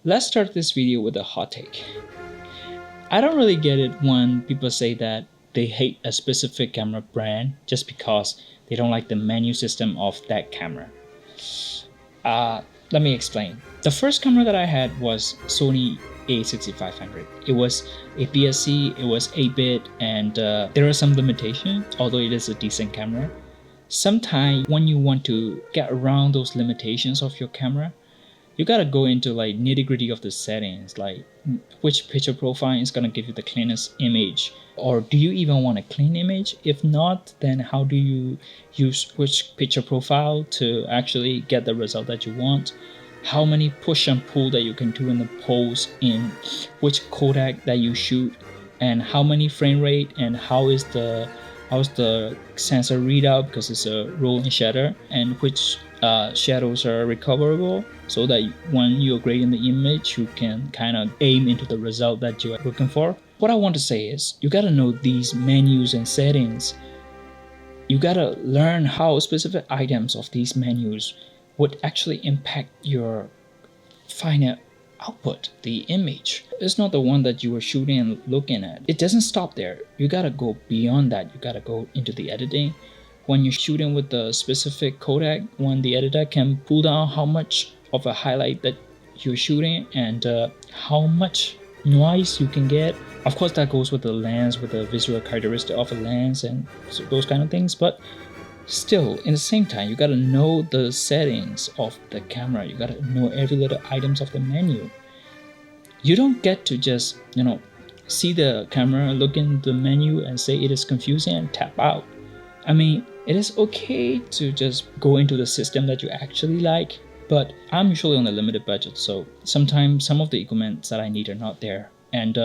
let's start this video with a hot take. I don't really get it when people say that they hate a specific camera brand just because they don't like the menu system of that camera. Let me explain. The first camera that I had was Sony a6500. It was APS-C, it was 8-bit, and there are some limitations, although it is a decent camera. Sometimes when you want to get around those limitations of your camera, you gotta go into like nitty-gritty of the settings, like which picture profile is gonna give you the cleanest image, or do you even want a clean image? If not, then how do you use which picture profile to actually get the result that you want? How many push and pull that you can do in the pose, in which codec that you shoot, and how many frame rate, and how's the sensor readout, because it's a rolling shutter, and which shadows are recoverable, so that when you're grading the image, you can kind of aim into the result that you're looking for. What I want to say is, you gotta know these menus and settings. You gotta learn how specific items of these menus would actually impact your final output, the image. It's not the one that you were shooting and looking at. It doesn't stop there. You gotta go beyond that. You gotta go into the editing. When you're shooting with the specific codec, when the editor can pull down how much of a highlight that you're shooting and how much noise you can get. Of course, that goes with the lens, with the visual characteristic of a lens and those kind of things. But still, in the same time, you gotta know the settings of the camera. You gotta know every little items of the menu. You don't get to just, see the camera, look in the menu and say it is confusing and tap out. I mean, it is okay to just go into the system that you actually like, but I'm usually on a limited budget, so sometimes some of the equipment that I need are not there. And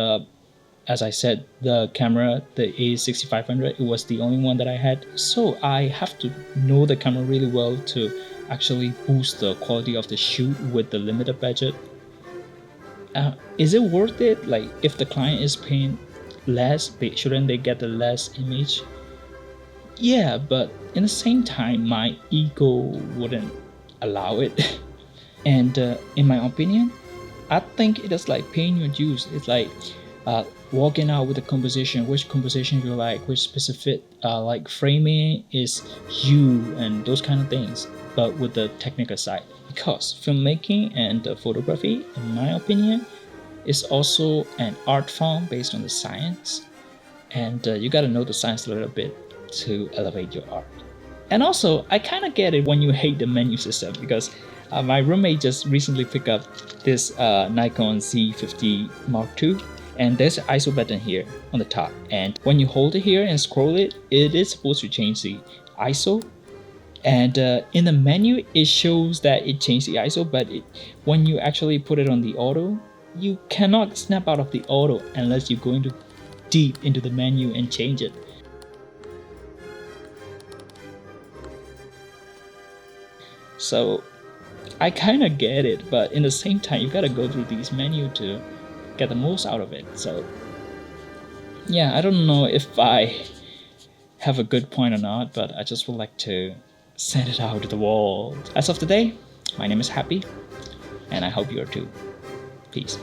as I said, the camera, the A6500, it was the only one that I had. So I have to know the camera really well to actually boost the quality of the shoot with the limited budget. Is it worth it? Like, if the client is paying less, shouldn't they get the less image? Yeah, but in the same time, my ego wouldn't allow it. And in my opinion, I think it is like paying your dues. It's like walking out with a composition, which composition you like, which specific like framing is you, and those kind of things, but with the technical side. Because filmmaking and photography, in my opinion, is also an art form based on the science, and you gotta know the science a little bit to elevate your art. And also, I kind of get it when you hate the menu system, because my roommate just recently picked up this Nikon Z50 Mark II, and there's an ISO button here on the top, and when you hold it here and scroll it, it is supposed to change the ISO, and in the menu it shows that it changed the ISO, but when you actually put it on the auto, you cannot snap out of the auto unless you go into deep into the menu and change it. So I kind of get it, but in the same time, you gotta go through these menus to get the most out of it. So yeah, I don't know if I have a good point or not, but I just would like to send it out to the world. As of today, my name is Happy, and I hope you are too. Peace.